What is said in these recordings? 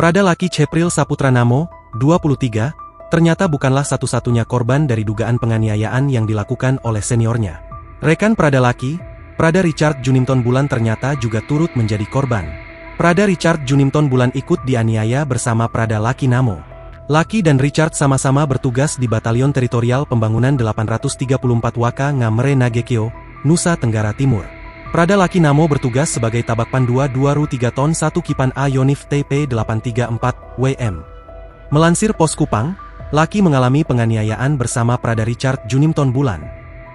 Prada Laki Chepril Saputra Namo, 23, ternyata bukanlah satu-satunya korban dari dugaan penganiayaan yang dilakukan oleh seniornya. Rekan Prada Laki, Prada Richard Junimton Bulan ternyata juga turut menjadi korban. Prada Richard Junimton Bulan ikut dianiaya bersama Prada Laki Namo. Laki dan Richard sama-sama bertugas di Batalion Teritorial Pembangunan 834 Waka Ngamere Nagekyo, Nusa Tenggara Timur. Prada Laki Namo bertugas sebagai tabak pandua 2 Ru 3 ton 1 Kipan A Yonif TP 834 WM. Melansir Pos Kupang, Laki mengalami penganiayaan bersama Prada Richard Junimton Bulan.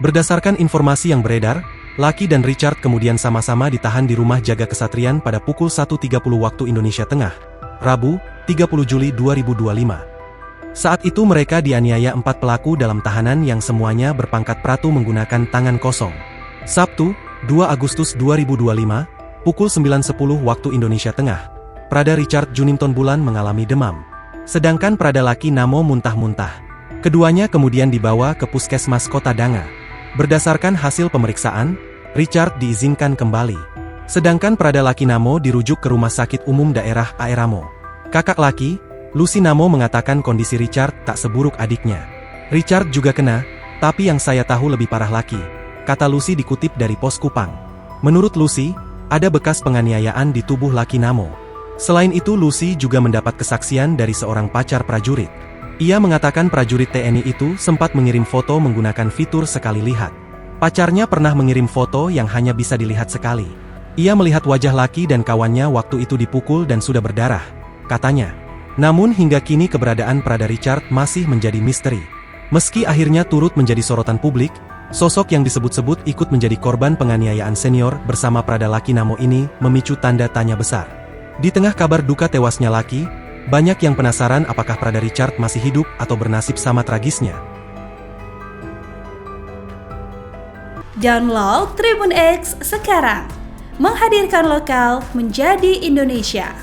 Berdasarkan informasi yang beredar, Laki dan Richard kemudian sama-sama ditahan di rumah jaga kesatrian pada pukul 1.30 waktu Indonesia Tengah, Rabu, 30 Juli 2025. Saat itu mereka dianiaya 4 pelaku dalam tahanan yang semuanya berpangkat pratu menggunakan tangan kosong. Sabtu, 2 Agustus 2025, pukul 9.10 waktu Indonesia Tengah, Prada Richard Junimton Bulan mengalami demam. Sedangkan Prada Laki Namo muntah-muntah. Keduanya kemudian dibawa ke Puskesmas Kota Danga. Berdasarkan hasil pemeriksaan, Richard diizinkan kembali. Sedangkan Prada Laki Namo dirujuk ke Rumah Sakit Umum Daerah Aeramo. Kakak Laki, Lucy Namo mengatakan kondisi Richard tak seburuk adiknya. Richard juga kena, tapi yang saya tahu lebih parah Laki, kata Lucy dikutip dari Pos Kupang. Menurut Lucy, ada bekas penganiayaan di tubuh Laki Namo. Selain itu Lucy juga mendapat kesaksian dari seorang pacar prajurit. Ia mengatakan prajurit TNI itu sempat mengirim foto menggunakan fitur sekali lihat. Pacarnya pernah mengirim foto yang hanya bisa dilihat sekali. Ia melihat wajah Laki dan kawannya waktu itu dipukul dan sudah berdarah, katanya. Namun hingga kini keberadaan Prada Richard masih menjadi misteri. Meski akhirnya turut menjadi sorotan publik, sosok yang disebut-sebut ikut menjadi korban penganiayaan senior bersama Prada Laki Namo ini memicu tanda tanya besar. Di tengah kabar duka tewasnya Laki, banyak yang penasaran apakah Prada Richard masih hidup atau bernasib sama tragisnya. Download Tribun X sekarang, menghadirkan lokal menjadi Indonesia.